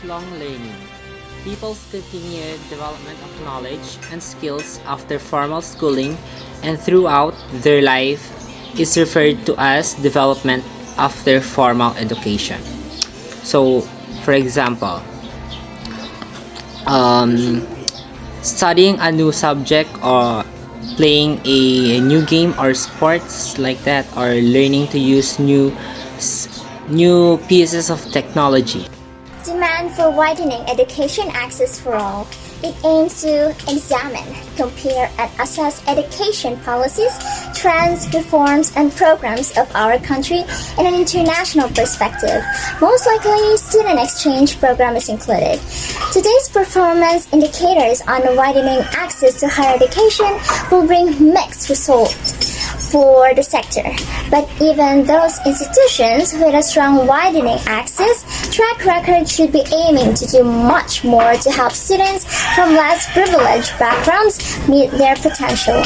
lifelong learning. People's continued development of knowledge and skills after formal schooling and throughout their life is referred to as development after formal education. So, for example, studying a new subject or playing a new game or sports like that, or learning to use new pieces of technology. Demand for widening education access for all. It aims to examine, compare, and assess education policies, trends, reforms, and programs of our country in an international perspective. Most likely, student exchange program is included. Today's performance indicators on widening access to higher education will bring mixed results for the sector, but even those institutions with a strong widening access track record should be aiming to do much more to help students from less privileged backgrounds meet their potential.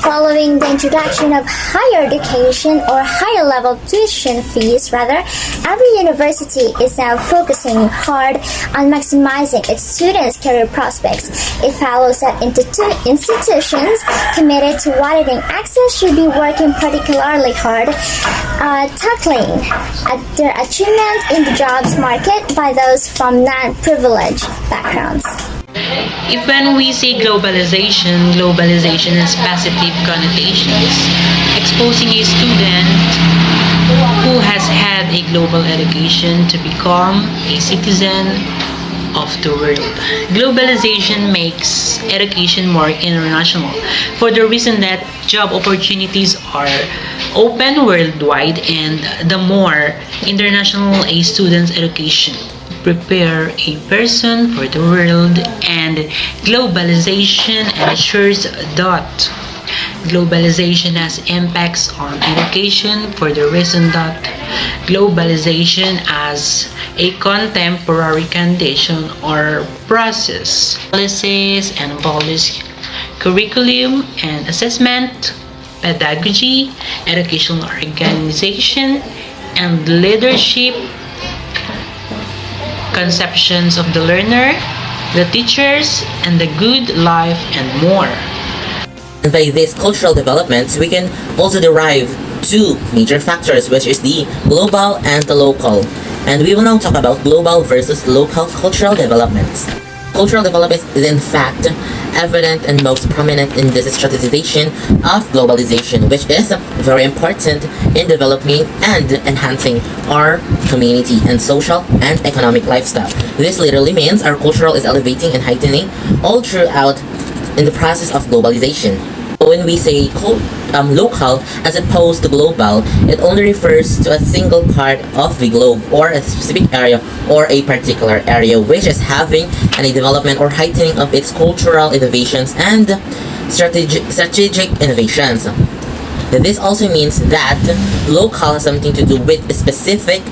Following the introduction of higher education or higher level tuition fees, every university is now focusing hard on maximizing its students' career prospects. It follows that institutions committed to widening access should be working particularly hard tackling their achievement in the jobs market by those from non-privileged backgrounds. If when we say globalization has positive connotations, exposing a student who has had a global education to become a citizen of the world. Globalization makes education more international for the reason that job opportunities are open worldwide, and the more international a student's education prepare a person for the world, and globalization ensures that globalization has impacts on education for the reason that globalization as a contemporary condition or process, policies and policy, curriculum and assessment, pedagogy, educational organization, and leadership, conceptions of the learner, the teachers, and the good life, and more. And by these cultural developments, we can also derive two major factors, which is the global and the local. And we will now talk about global versus local cultural developments. Cultural development is in fact evident and most prominent in this strategization of globalization, which is very important in developing and enhancing our community and social and economic lifestyle. This literally means our cultural is elevating and heightening all throughout in the process of globalization. When we say local as opposed to global, it only refers to a single part of the globe or a specific area or a particular area which is having a development or heightening of its cultural innovations and strategic innovations. This also means that local has something to do with a specific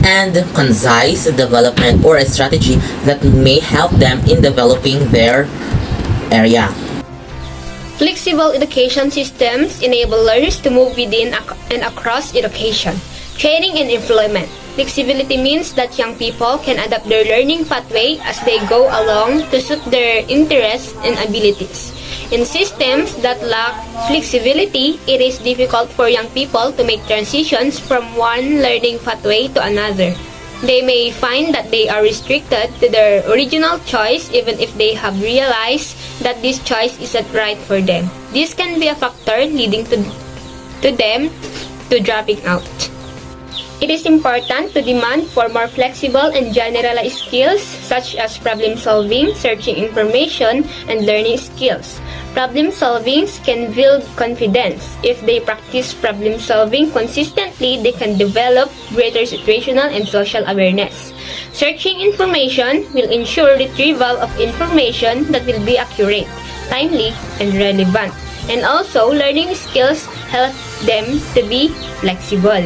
and concise development or a strategy that may help them in developing their area. Flexible education systems enable learners to move within and across education, training, and employment. Flexibility means that young people can adapt their learning pathway as they go along to suit their interests and abilities. In systems that lack flexibility, it is difficult for young people to make transitions from one learning pathway to another. They may find that they are restricted to their original choice even if they have realized that this choice isn't right for them. This can be a factor leading to them to dropping out. It is important to demand for more flexible and generalized skills such as problem solving, searching information, and learning skills. Problem solving can build confidence. If they practice problem solving consistently, they can develop greater situational and social awareness. Searching information will ensure retrieval of information that will be accurate, timely, and relevant. And also, learning skills help them to be flexible.